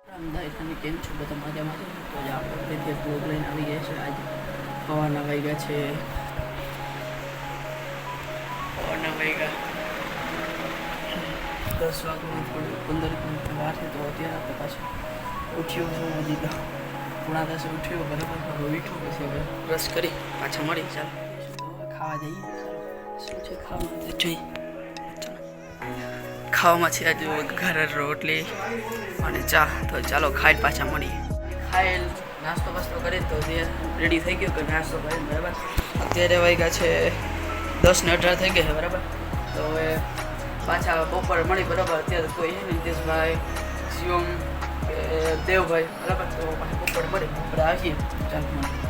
તમે કેમ છો બધા મજામાં છો? તો જ આપણે જે બ્લોગ લઈને આવી ગયા છે. આજે સવારના વાગ્યા છે 10 વાગ્યાનું થોડું 15 મિનિટ વાર છે. તો અત્યારે આપણે પાછું ઉઠ્યો છું. હજી તો 9:30 ઉઠ્યો બરાબર. હવે ઉઠ્યો પછી હવે બ્રશ કરી પાછા મળી ચાલો ખાવા જઈએ. શું છે ખાવાનું જોઈએ? ખાવામાં છે આજે ઘર રોટલી અને ચા. તો ચાલો ખાઈ પાછા મળીએ. ખાઈ નાસ્તો બાસ્તો કરી તો તે રેડી થઈ ગયો કે નાસ્તો કરીને બરાબર. અત્યારે વાગ્યા છે 10:18 થઈ ગયા છે બરાબર. તો હવે પાછા બપોરે મળી બરાબર. અત્યારે કોઈ છે ને નિતેશભાઈ, શિવમ કે દેવભાઈ બરાબર. તો પાછા બપોરે મળી આપણે આવીએ ચાલો મળી.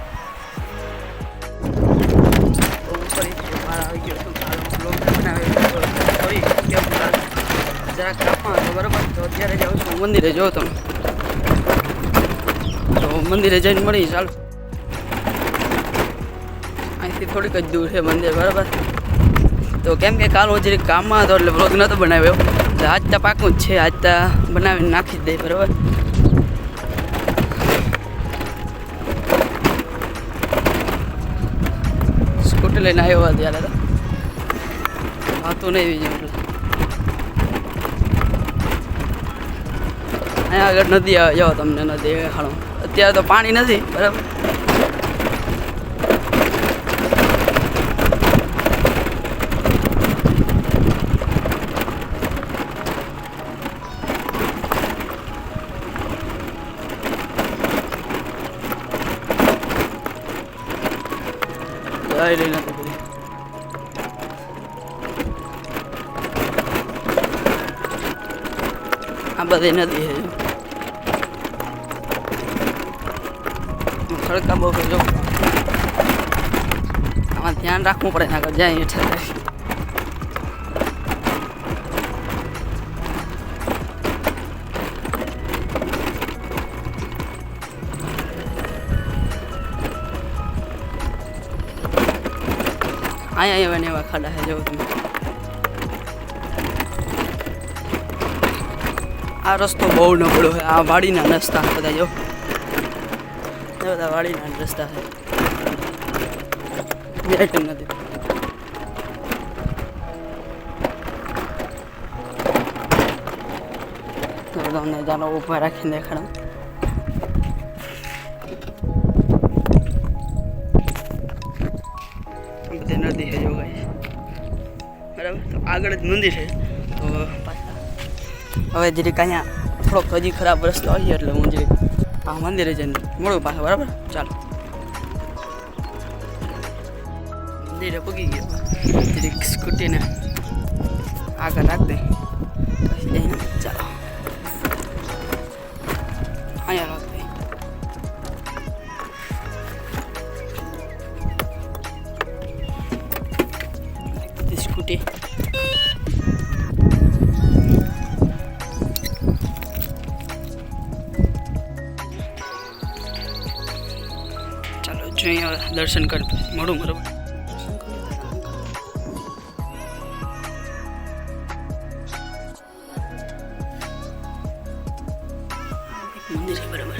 મારા આવી ગયો છું બ્લોગ બનાવે થોડી કેમ જરાક કામમાં હતો બરાબર. તો અત્યારે જાઉં છું મંદિરે. જો તમે તો મંદિરે જઈને મળી ચાલો. અહીંથી થોડીક જ દૂર છે મંદિર બરાબર. તો કેમ કે કાલ હું જરીક કામમાં હતો એટલે બ્લોગ નહોતો બનાવ્યો. એટલે આજ તો પાકું જ છે. આજ તો બનાવીને નાખી જ દે બરાબર. સ્કૂટર લઈને આવ્યો ત્યારે તો વાતું નહીં બીજું. અહીંયા આગળ નદી આવે જાઓ તમને નદી દેખાડો. અત્યારે તો પાણી નથી બરાબર. આવી રહી નથી બધી. આ બધી નદી છે. સડકા બહુ જો આમાં ધ્યાન રાખવું પડે ના જાય હેઠળ અહીંયા ને એવા ખાડા છે જો તમે. આ રસ્તો બહુ નબળો છે. આ વાડીના રસ્તા બધા જો બધા વાડીના રસ્તા છે. લાઈટ નથી. તમને ચાલો ઊભા રાખીને દેખાડો. બધી નદી છે જો ગાઈસ બરાબર. તો આગળ જ મંદિર છે. તો પાછા હવે જરીક અહીંયા થોડોક હજી ખરાબ રસ્તો આવી એટલે હું જરીક આ મંદિરે જઈને મળું પાછા બરાબર. ચાલો મંદિરે પગી ગયો. જરીક સ્કૂટીને આગળ રાખ દે પછી જઈને ચાલો અહીંયા રાખ દે સ્કૂટી. ચાલો જોઈએ દર્શન કરી મળું બરાબર. મંદિર છે બરાબર.